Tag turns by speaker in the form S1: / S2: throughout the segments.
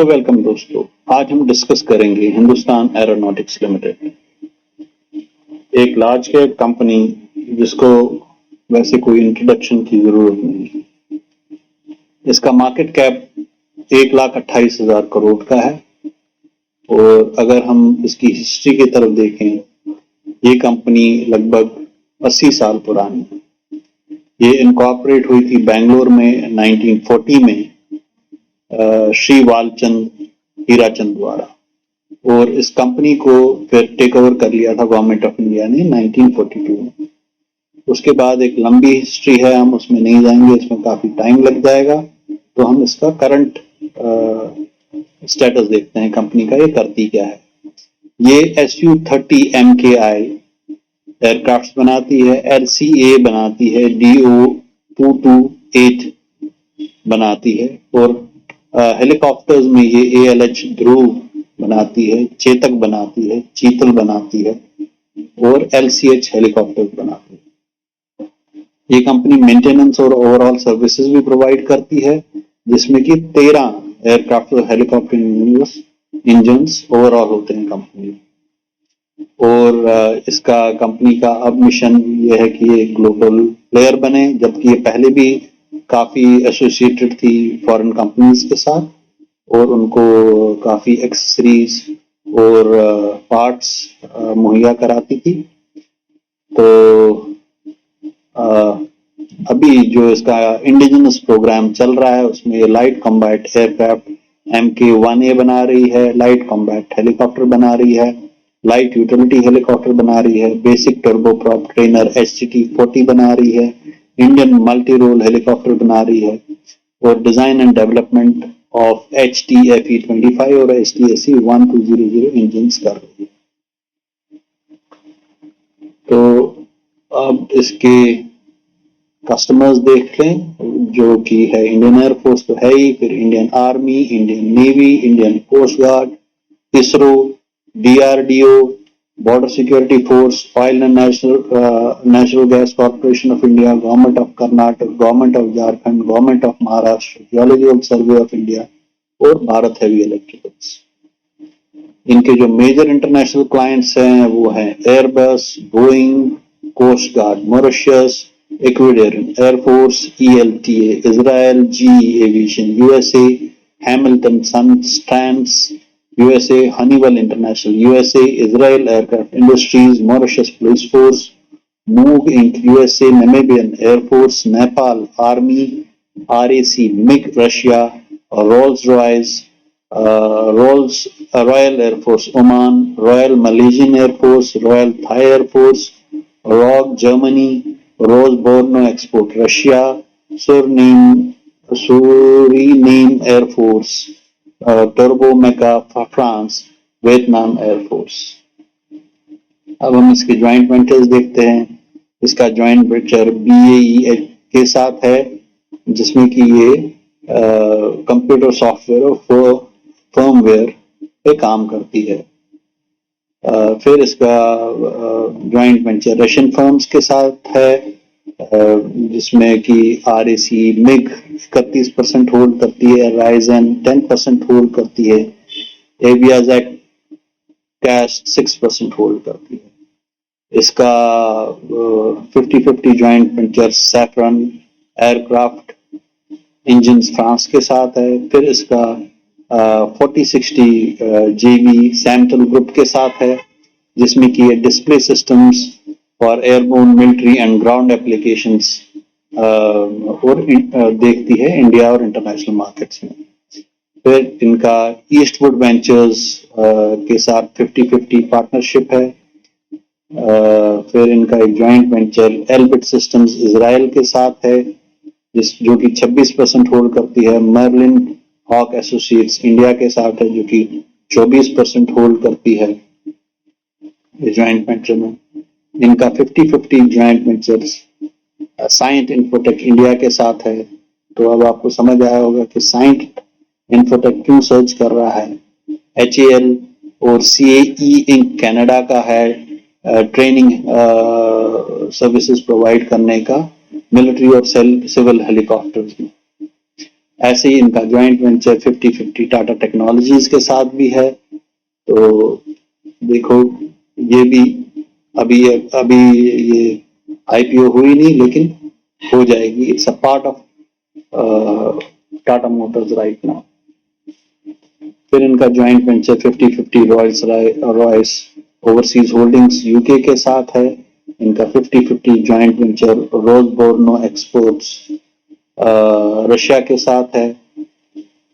S1: Welcome दोस्तों, आज हम डिस्कस करेंगे हिंदुस्तान एरोनॉटिक्स लिमिटेड, एक लार्ज कैप कंपनी जिसको वैसे कोई इंट्रोडक्शन की जरूरत नहीं। इसका मार्केट कैप 1,28,000 करोड़ का है और अगर हम इसकी हिस्ट्री की तरफ देखें, ये कंपनी लगभग 80 साल पुरानी है। ये इनकॉर्पोरेट हुई थी बेंगलोर में 1940 में श्री वालचंद हीराचंद द्वारा, और इस कंपनी को फिर टेक ओवर कर लिया था गवर्नमेंट ऑफ इंडिया ने 1942 में। उसके बाद एक लंबी हिस्ट्री है, हम उसमें नहीं जाएंगे, इसमें काफी टाइम लग जाएगा। तो हम इसका करंट स्टेटस देखते हैं कंपनी का, ये करती क्या है। ये Su-30 MKI एयरक्राफ्ट बनाती है, LCA बनाती है, DO-228 बनाती है, और हेलीकॉप्टर्स में ये ALH ध्रुव बनाती है, चेतक बनाती है, चीतल बनाती है और LCH हेलीकॉप्टर्स बनाती है। ये कंपनी मेंटेनेंस और ओवरऑल सर्विसेज भी प्रोवाइड करती है, जिसमें कि 13 एयरक्राफ्ट और हेलीकॉप्टर इंजन्स ओवरऑल होते हैं कंपनी। और इसका कंपनी का अब मिशन ये है कि ये ग्लोबल प्लेयर बने, जबकि ये पहले भी काफी एसोसिएटेड थी फॉरेन कंपनीज के साथ और उनको काफी एक्सेसरीज और पार्ट्स मुहैया कराती थी। तो अभी जो इसका इंडिजिनस प्रोग्राम चल रहा है उसमें ये लाइट कॉम्बैट एयरक्राफ्ट MK-1A बना रही है, लाइट कॉम्बैट हेलीकॉप्टर बना रही है, लाइट यूटिलिटी हेलीकॉप्टर बना रही है, बेसिक टर्बोप्रॉप ट्रेनर HTT-40 बना रही है, इंडियन मल्टी रोल हेलीकॉप्टर बना रही है, और design and development of HTFE-25 और HTSE-1200 इंजन कर रही है। तो अब इसके कस्टमर्स देख लें, जो कि है इंडियन एयरफोर्स तो है ही, फिर Indian Army, Indian Navy, Indian Coast Guard, ISRO, DRDO, Border Security Force, Oil and Natural Gas Corporation of India, Government of Karnataka, Government of Jharkhand, Government of Maharashtra, Geological Survey of India और Bharat heavy electricals. इनके जो major international clients हैं वो हैं Airbus, Boeing, coast guard Mauritius, Ecuadorian air force, ELTA Israel, GE aviation USA, Hamilton Sundstrand USA, Honeywell International USA, Israel Aircraft Industries, Mauritius Police Force, Moog Inc. USA, Namibian Air Force, Nepal Army, RAC MiG Russia, Rolls-Royce, Royal Air Force Oman, Royal Malaysian Air Force, Royal Thai Air Force, ROG Germany, Rosborno Export Russia, Suriname Air Force, Turbomeca France, Vietnam air force. अब हम इसके joint ventures देखते हैं। इसका joint venture BAE के साथ है, जिसमें कि ये कंप्यूटर सॉफ्टवेयर और फर्मवेयर पे काम करती है। फिर इसका ज्वाइंट वेंचर रशियन फर्म्स के साथ है, जिसमें कि RAC MiG 31% होल्ड करती है, राइजन 10% होल्ड करती है, एवियाजेट कैश 6% होल्ड करती है। इसका 50-50 joint venture saffron aircraft engines France के साथ है। फिर इसका 40-60 JV सैमटल ग्रुप के साथ है, जिसमें कि ये डिस्प्ले सिस्टम्स और airborne military and ground applications और देखती है इंडिया और इंटरनेशनल मार्केट्स में। फिर इनका ईस्टवुड वेंचर्स के साथ 50-50 पार्टनरशिप है। फिर इनका एक joint venture Elbit systems Israel के साथ है, जो कि 26% होल्ड करती है। मर्लिन हॉक एसोसिएट्स इंडिया के साथ है, जो कि 24% होल्ड करती है ज्वाइंट वेंचर में। इनका 50-50 joint ventures Cyient infotech India के साथ है। तो अब आपको समझ आया होगा कि साइंट इंफोटेक क्यों सर्च कर रहा है। HAL और CAE इंक कनाडा का है, ट्रेनिंग सर्विसेज प्रोवाइड करने का मिलिट्री और सिविल हेलीकॉप्टर्स में। ऐसे ही इनका ज्वाइंट वेंचर 50-50 टाटा टेक्नोलॉजीज के साथ भी है। तो देखो ये भी अभी ये आईपीओ हुई नहीं, लेकिन हो जाएगी। It's a part of Tata Motors right now. फिर इनका joint venture 50-50 Royce overseas holdings UK के साथ है। इनका 50-50 ज्वाइंट वेंचर रोसबोर्नो एक्सपोर्ट्स रशिया के साथ है।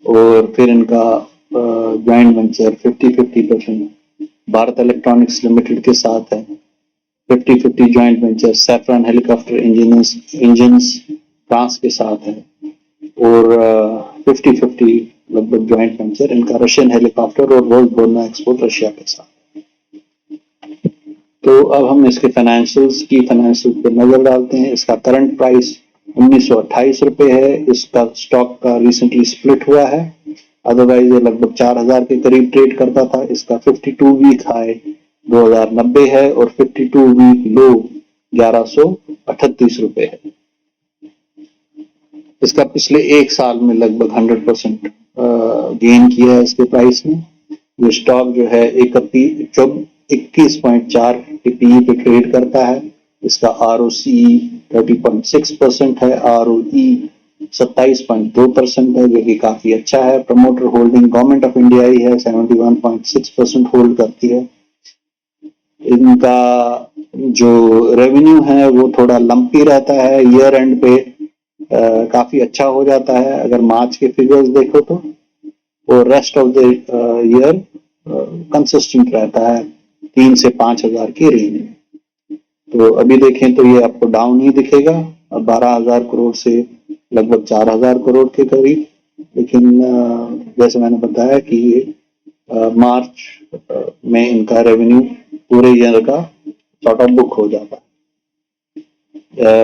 S1: और फिर इनका joint venture 50-50% Bharat electronics limited के साथ है। 50-50 joint venture saffron helicopter engines France के साथ है। और 50-50 लगभग ज्वाइंट वेंचर इनका रशियन हेलीकॉप्टर और रोसबोर्नो एक्सपोर्ट रशिया के साथ। तो अब हम इसके फाइनेंशियल्स पर नजर डालते हैं। इसका करंट प्राइस 1928 रुपए है। इसका स्टॉक का रिसेंटली स्प्लिट हुआ है, अदरवाइज ये लगभग 4000 के करीब ट्रेड करता था। इसका 52 वीक हाई 2090 है और 52 वीक लो 1138 रुपए है। इसका पिछले एक साल में लगभग 100% गेन किया है इसके प्राइस में। ये स्टॉक जो है 21.4 के पीई पे ट्रेड करता है। इसका ROCE 30.6% है, ROE 27.2% है, जो कि काफी अच्छा है। Promoter holding government of India ही है, 71.6% होल्ड करती है। इनका जो रेवेन्यू है वो थोड़ा लंपी रहता है, ईयर एंड पे काफी अच्छा हो जाता है अगर मार्च के फिगर्स देखो तो, और rest of the year consistent रहता है 3 से 5,000 की रेंज में। तो अभी देखें तो ये आपको डाउन ही दिखेगा, 12,000 करोड़ से लगभग 4,000 करोड़ के करीब। लेकिन जैसे मैंने बताया कि ये मार्च में इनका रेवेन्यू पूरे ईयर का सॉर्ट ऑफ बुक हो जाता है।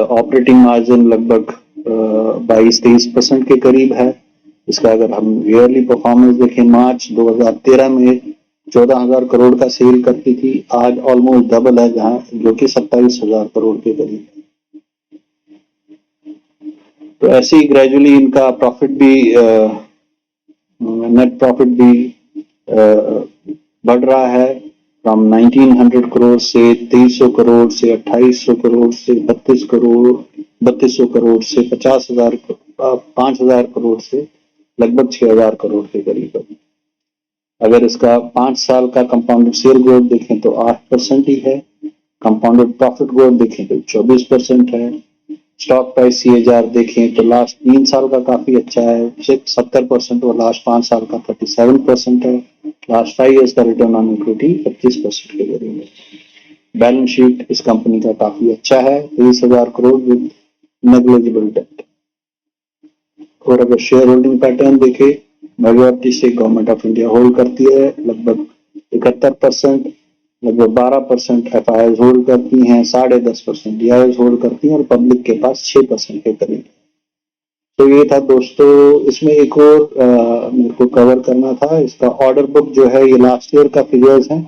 S1: ऑपरेटिंग मार्जिन लगभग 22-23% के करीब है। इसका अगर हम ईयरली परफॉर्मेंस देखें, मार्च 2013 में 14,000 करोड़ का सेल करती थी, आज ऑलमोस्ट डबल है, जहां जो कि 27,000 करोड़ के करीब है। तो ऐसे ही ग्रेजुअली इनका प्रॉफिट भी नेट प्रॉफिट भी बढ़ रहा है, फ्रॉम 1900 करोड़ से 2300 करोड़ से 2800 करोड़ से 3200 करोड़ से 5,000 करोड़ से लगभग 6,000 करोड़ के करीब है। अगर इसका 5 साल का कंपाउंडेड सेल ग्रोथ देखें तो 8% ही है। कंपाउंडेड प्रॉफिट ग्रोथ देखें तो 24% है। स्टॉक प्राइस CAGR देखें तो लास्ट 3 साल का काफी अच्छा है, 70%, और लास्ट 5 साल का 37% है। लास्ट 5 इयर्स का रिटर्न ऑन इक्विटी 25% के करीब है। बैलेंस शीट इस कंपनी का काफी अच्छा है, 30,000 करोड़ विद नेग्लिजिबल डेट। और अगर शेयर होल्डिंग पैटर्न देखे, majority stake government of India hold करती है, लगभग 71%, लगभग 12% FIIs होल्ड करती हैं, 10.5% DIIs होल्ड करती हैं और पब्लिक के पास 6% के करीब। तो ये था दोस्तों, इसमें एक और मेरे को कवर करना था। इसका ऑर्डर बुक जो है ये लास्ट ईयर का फिगर्स है,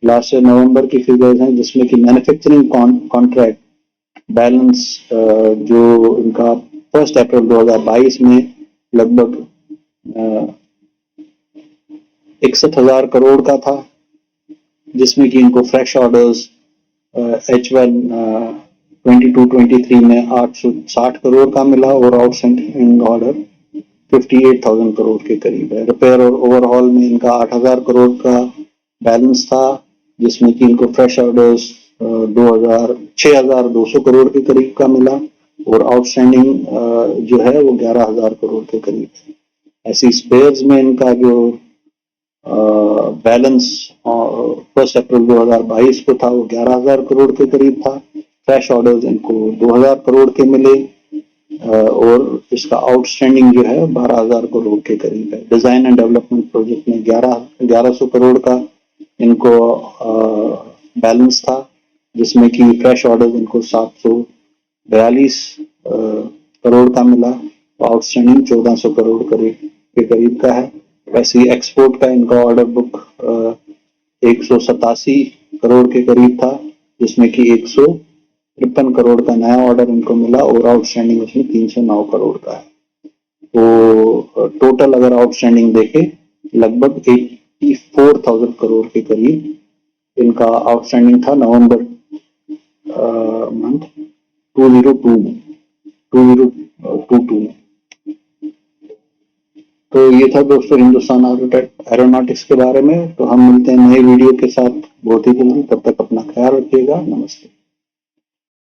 S1: लास्ट ईयर नवंबर की फिगर्स हैं, जिसमें कि मैन्युफैक्चरिंग कॉन्ट्रैक्ट बैलेंस जो इनका 1 अप्रैल 2022 में लगभग 61,000 करोड़ का था, जिसमें कि इनको फ्रेश ऑर्डर्स H1 22-23 में 860 करोड़ का मिला और आउटस्टैंडिंग ऑर्डर 58,000 करोड़ के करीब है। रिपेयर और ओवरहॉल में इनका 8,000 करोड़ का बैलेंस था, जिसमें कि इनको फ्रेश ऑर्डर्स 6,200 करोड़ के करीब का मिला और आउटस्टैंडिंग जो है वो 11,000 करोड़ के करीब है। ऐसी स्पेयर्स में इनका जो बैलेंस 1 अप्रैल 2022 को था वो 11,000 करोड़ के करीब था। फ्रेश ऑर्डर्स इनको 2,000 करोड़ के मिले और इसका आउटस्टैंडिंग जो है 12,000 करोड़ के करीब है। डिजाइन एंड डेवलपमेंट प्रोजेक्ट में 1100 करोड़ का इनको बैलेंस था, जिसमें कि फ्रेश ऑर्डर्स इनको 742 करोड़ का मिला, आउटस्टैंडिंग 1400 करोड़ के करीब का है। वैसे ही एक्सपोर्ट का इनका ऑर्डर बुक 187 करोड़ के करीब था, जिसमें कि 153 करोड़ का नया ऑर्डर इनको मिला और आउटस्टैंडिंग उसमें 309 करोड़ का है। तो टोटल अगर आउटस्टैंडिंग देखे लगभग 84,000 करोड़ के करीब इनका आउटस्टैंडिंग था नवंबर मंथ 2022 में। तो ये था दोस्तों हिंदुस्तान एरोनॉटिक्स के बारे में। तो हम मिलते हैं नए वीडियो के साथ बहुत ही जल्दी। तब तक अपना ख्याल रखिएगा। नमस्ते।